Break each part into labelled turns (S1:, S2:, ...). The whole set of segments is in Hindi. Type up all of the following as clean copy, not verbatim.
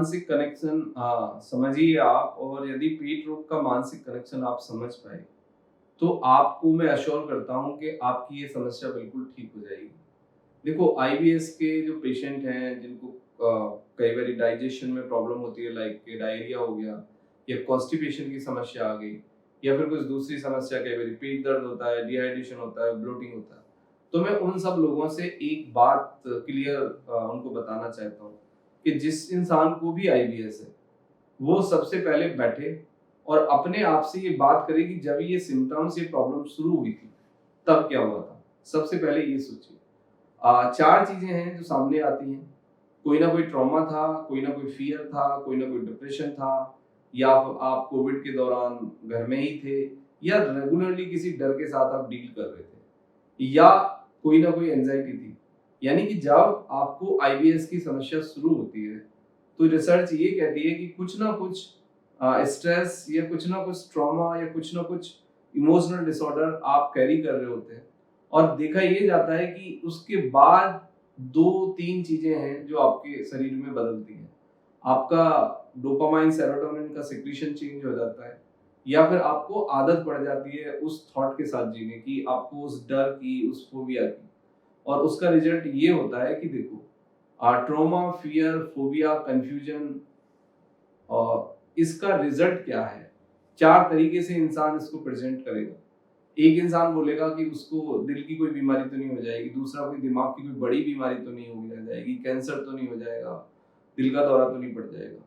S1: मानसिक कनेक्शन समझिए आप, और यदि पेट रोग का मानसिक कनेक्शन आप समझ पाए, तो आपको मैं अश्योर करता हूँ कि आपकी ये समस्या बिल्कुल ठीक हो जाएगी। देखो, आईबीएस के जो पेशेंट हैं, जिनको कई बारी डाइजेशन में प्रॉब्लम होती है, लाइक डायरिया हो गया या कॉन्स्टिपेशन की समस्या आ गई, या फिर कुछ दूसरी समस्या, कई बारी पेट दर्द होता है, डिहाइड्रेशन होता है, ब्लोटिंग होता है, तो मैं उन सब लोगों से एक बात क्लियर उनको बताना चाहता हूँ कि जिस इंसान को भी आईबीएस है, वो सबसे पहले बैठे और अपने आप से ये बात करे कि जब ये सिम्टम्स, ये प्रॉब्लम शुरू हुई थी, तब क्या हुआ था। सबसे पहले ये सोचिए। 4 चीज़ें हैं जो सामने आती हैं। कोई ना कोई ट्रॉमा था, कोई ना कोई फ़ियर था, कोई ना कोई डिप्रेशन था, या आप कोविड के दौरान घर में ही थे, या रेगुलरली किसी डर के साथ आप डील कर रहे थे, या कोई ना कोई एंग्ज़ायटी थी। यानी कि जब आपको आईबीएस की समस्या शुरू होती है, तो रिसर्च ये कहती है कि कुछ ना कुछ स्ट्रेस या कुछ ना कुछ ट्रॉमा या कुछ ना कुछ इमोशनल डिसऑर्डर आप कैरी कर रहे होते हैं। और देखा ये जाता है कि उसके बाद 2-3 चीज़ें हैं जो आपके शरीर में बदलती हैं। आपका डोपामाइन, सेरोटोनिन का सिक्रीशन चेंज हो जाता है, या फिर आपको आदत पड़ जाती है उस थॉट के साथ जीने की, आपको उस डर की, उस फोबिया की। और उसका रिजल्ट ये होता है कि देखो, ट्रॉमा, फियर, फोबिया, कन्फ्यूजन, और इसका रिजल्ट क्या है? 4 तरीके से इंसान इसको प्रेज़ेंट करेगा। एक इंसान बोलेगा कि उसको दिल की कोई बीमारी तो नहीं हो जाएगी, दूसरा कोई दिमाग की कोई बड़ी बीमारी तो नहीं हो जाएगी, कैंसर तो नहीं हो जाएगा, दिल का दौरा तो नहीं पड़ जाएगा।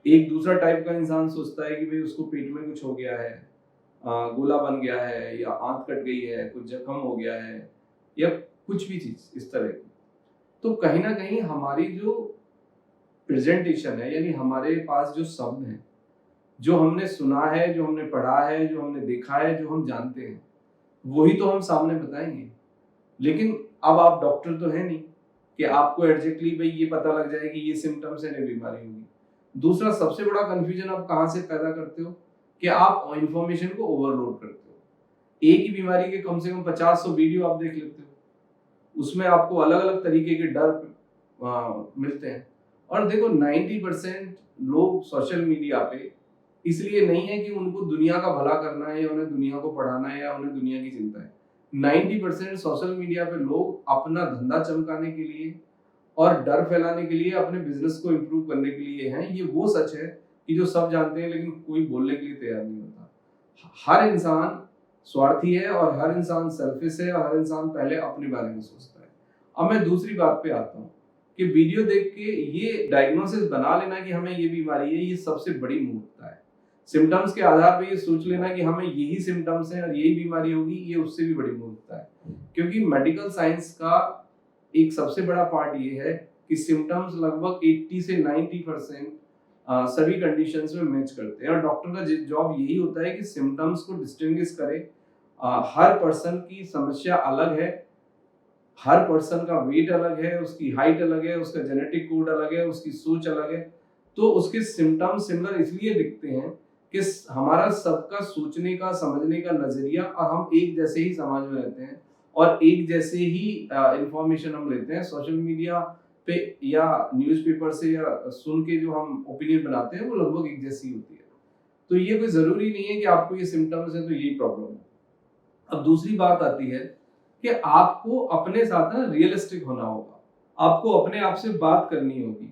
S1: एक दूसरा टाइप का इंसान सोचता है कि भई उसको पेट में कुछ हो गया है, गोला बन गया है, या आंत कट गई है, कुछ जख्म हो गया है, या कुछ भी चीज़ इस तरह की। तो कहीं न कहीं हमारी जो प्रेज़ेंटेशन है, यानी हमारे पास जो शब्द हैं, जो हमने सुना है, जो हमने पढ़ा है, जो हमने देखा है, जो हम जानते हैं, वही तो हम सामने बताएँगे। लेकिन अब आप डॉक्टर तो हैं नहीं कि आपको एग्ज़ैक्टली भई ये पता लग जाए कि ये सिम्पटम्स हैं, ये बीमारी होगी। दूसरा सबसे बड़ा कन्फ्यूज़न आप कहाँ से पैदा करते हो कि आप इन्फॉर्मेशन को ओवरलोड करते हो। एक ही बीमारी के कम से कम 50-100 वीडियो आप देख लेते हो। उसमें आपको अलग-अलग तरीके के डर मिलते हैं। और देखो, 90% लोग सोशल मीडिया पे इसलिए नहीं है कि उनको दुनिया का भला करना है, या उन्हें दुनिया को पढ़ाना है, या उन्हें दुनिया की चिंता है। 90% सोशल मीडिया पे लोग अपना धंधा चमकाने के लिए और डर फैलाने के लिए, अपने बिजनेस को इम्प्रूव करने के लिए हैं। ये वो सच है कि जो सब जानते हैं, लेकिन कोई बोलने के लिए तैयार नहीं होता। हर इंसान स्वार्थी है, और हर इंसान सेल्फिश है, और हर इंसान पहले अपने बारे में सोचता है। अब मैं दूसरी बात पे आता हूँ कि वीडियो देख के ये डायग्नोसिस बना लेना कि हमें ये बीमारी है, ये सबसे बड़ी मूर्खता है। सिम्पटम्स के आधार पे ये सोच लेना कि हमें यही सिम्पटम्स हैं और यही बीमारी होगी, ये उससे भी बड़ी मूर्खता है। क्योंकि मेडिकल साइंस का एक सबसे बड़ा पार्ट ये है कि सिम्पटम्स लगभग 80 से 90% सभी कंडीशंस में मैच करते हैं, और डॉक्टर का जॉब यही होता है कि सिम्पटम्स को डिस्टिंग्विश करे। हर पर्सन की समस्या अलग है, हर पर्सन का वेट अलग है, उसकी हाइट अलग है, उसका जेनेटिक कोड अलग है, उसकी सोच अलग है। तो उसके सिम्पटम्स सिमिलर इसलिए दिखते हैं कि हमारा सबका सोचने का, समझने का नजरिया, और हम एक जैसे ही समाज में रहते हैं, और एक जैसे ही इंफॉर्मेशन हम लेते हैं सोशल मीडिया पे या न्यूज़पेपर से, या सुन के जो हम ओपिनियन बनाते हैं, वो लगभग एक जैसी होती है। तो ये कोई जरूरी नहीं है कि आपको ये सिम्टम्स है तो यही प्रॉब्लम है। अब दूसरी बात आती है कि आपको अपने साथ ना रियलिस्टिक होना होगा। आपको अपने आप से बात करनी होगी।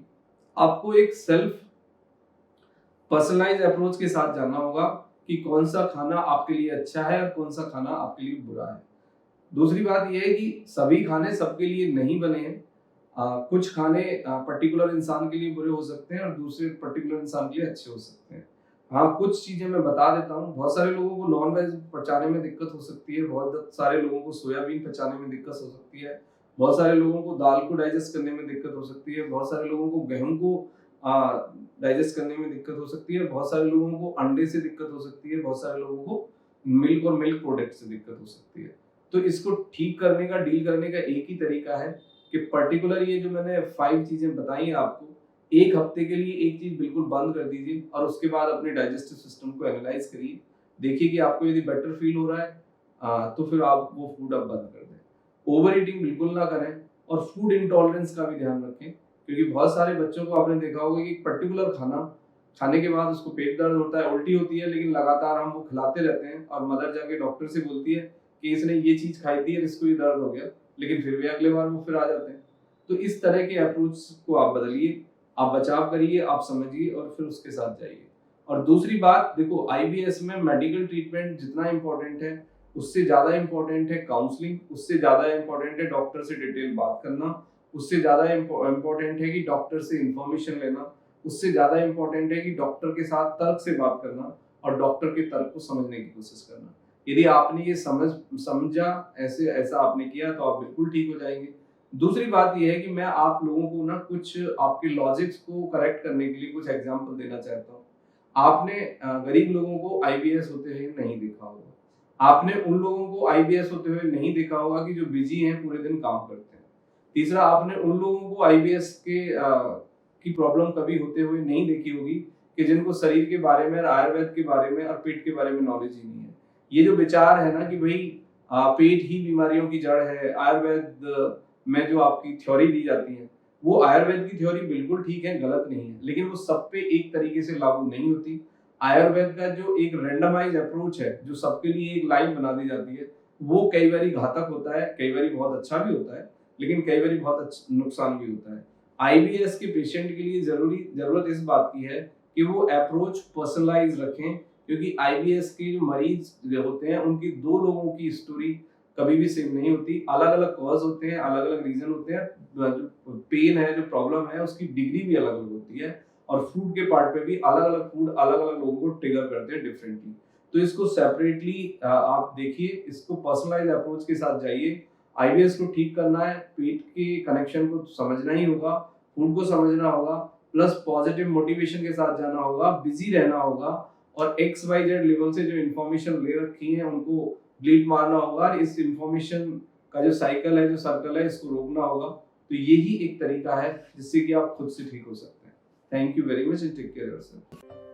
S1: आपको एक सेल्फ पर्सनलाइज अप्रोच के साथ जानना होगा कि कौन सा खाना आपके लिए अच्छा है और कौन सा खाना आपके लिए बुरा है। दूसरी बात यह है कि सभी खाने सबके लिए नहीं बने हैं। कुछ खाने पर्टिकुलर इंसान के लिए बुरे हो सकते हैं, और दूसरे पर्टिकुलर इंसान के लिए अच्छे हो सकते हैं। हाँ, कुछ चीजें मैं बता देता हूँ। बहुत सारे लोगों को नॉन वेज पचाने में दिक्कत हो सकती है, बहुत सारे लोगों को सोयाबीन पचाने में दिक्कत हो सकती है, बहुत सारे लोगों को दाल को डाइजेस्ट करने में दिक्कत हो सकती है, बहुत सारे लोगों को गेहूं को डाइजेस्ट करने में दिक्कत हो सकती है, बहुत सारे लोगों को अंडे से दिक्कत हो सकती है, बहुत सारे लोगों को मिल्क और मिल्क प्रोडक्ट से दिक्कत हो सकती है। तो इसको ठीक करने का, डील करने का एक ही तरीका है कि पर्टिकुलर ये जो मैंने 5 चीजें बताई हैं आपको, एक हफ्ते के लिए एक चीज बिल्कुल बंद कर दीजिए, और उसके बाद अपने डाइजेस्टिव सिस्टम को एनालाइज करिए। देखिए कि आपको यदि बेटर फील हो रहा है, तो फिर आप वो फूड अब बंद कर दें। ओवर ईटिंग बिल्कुल ना करें, और फूड इंटॉलरेंस का भी ध्यान रखें क्योंकि बहुत सारे बच्चों को आपने देखा होगा कि एक पर्टिकुलर खाना खाने के बाद उसको पेट दर्द होता है, उल्टी होती है, लेकिन लगातार हम वो खिलाते रहते हैं और मदर जाके डॉक्टर से बोलती है कि इसने ये चीज़ खाई थी और इसको ये दर्द हो गया, लेकिन फिर भी अगले बार वो फिर आ जाते हैं। तो इस तरह के अप्रोच को आप बदलिए, आप बचाव करिए, आप समझिए और फिर उसके साथ जाइए। और दूसरी बात देखो, आईबीएस में मेडिकल ट्रीटमेंट जितना इम्पोर्टेंट है, उससे ज़्यादा इम्पोर्टेंट है काउंसलिंग, उससे ज़्यादा इम्पोर्टेंट है डॉक्टर से डिटेल बात करना, उससे ज़्यादा इम्पोर्टेंट है कि डॉक्टर से इन्फॉर्मेशन लेना, उससे ज़्यादा इम्पोर्टेंट है कि डॉक्टर के साथ तर्क से बात करना और डॉक्टर के तर्क को समझने की कोशिश करना। यदि आपने ये समझा, ऐसे ऐसा आपने किया तो आप बिल्कुल ठीक हो जाएँगे। दूसरी बात ये है कि मैं आप लोगों को ना कुछ आपके लॉजिक्स को करेक्ट करने के लिए कुछ एग्ज़ाम्पल देना चाहता हूँ। आपने गरीब लोगों को आईबीएस होते हुए नहीं देखा होगा। आपने उन लोगों को आईबीएस होते हुए नहीं देखा होगा कि जो बिज़ी हैं, पूरे दिन काम करते हैं। तीसरा, आपने उन लोगों को आईबीएस की प्रॉब्लम कभी होते हुए नहीं देखी होगी कि जिनको शरीर के बारे में और आयुर्वेद के बारे में और पेट के बारे में नॉलेज ही नहीं है। ये जो विचार है ना कि भई पेट ही बीमारियों की जड़ है, आयुर्वेद में जो आपकी थ्योरी दी जाती है, वो आयुर्वेद की थ्योरी बिल्कुल ठीक है, गलत नहीं है, लेकिन वो सब पे एक तरीके से लागू नहीं होती। आयुर्वेद का जो एक रैंडमाइज़ अप्रोच है, जो सबके लिए एक लाइन बना दी जाती है, वो कई बारी घातक होता है, कई बारी बहुत अच्छा भी होता है, लेकिन कई बारी बहुत नुकसान भी होता है। आईबीएस के पेशेंट के लिए ज़रूरत इस बात की है कि वो अप्रोच पर्सनलाइज़ रखें, क्योंकि आईबीएस के जो मरीज़ जो होते हैं, उनकी 2 लोगों की स्टोरी कभी भी सेम नहीं होती। अलग-अलग कॉज़ होते हैं, अलग-अलग रीज़न होते हैं। जो पेन है, जो प्रॉब्लम है, उसकी डिग्री भी अलग-अलग होती है और फूड के पार्ट पे भी अलग-अलग फूड अलग-अलग लोगों को ट्रिगर करते हैं डिफरेंटली। तो इसको सेपरेटली आप देखिए, इसको पर्सनलाइज़ अप्रोच के साथ जाइए। आईबीएस को ठीक करना है, पेट के कनेक्शन को समझना ही होगा, फूड को समझना होगा, प्लस पॉजिटिव मोटिवेशन के साथ जाना होगा, बिज़ी रहना होगा और एक्स वाई जेड लेवल से जो इन्फॉर्मेशन ले रखी है, उनको डिलीट मारना होगा और इस इन्फॉर्मेशन का जो साइकिल है, जो सर्कल है, इसको रोकना होगा। तो यही एक तरीका है जिससे कि आप खुद से ठीक हो सकते हैं। Thank you very much and take care yourself.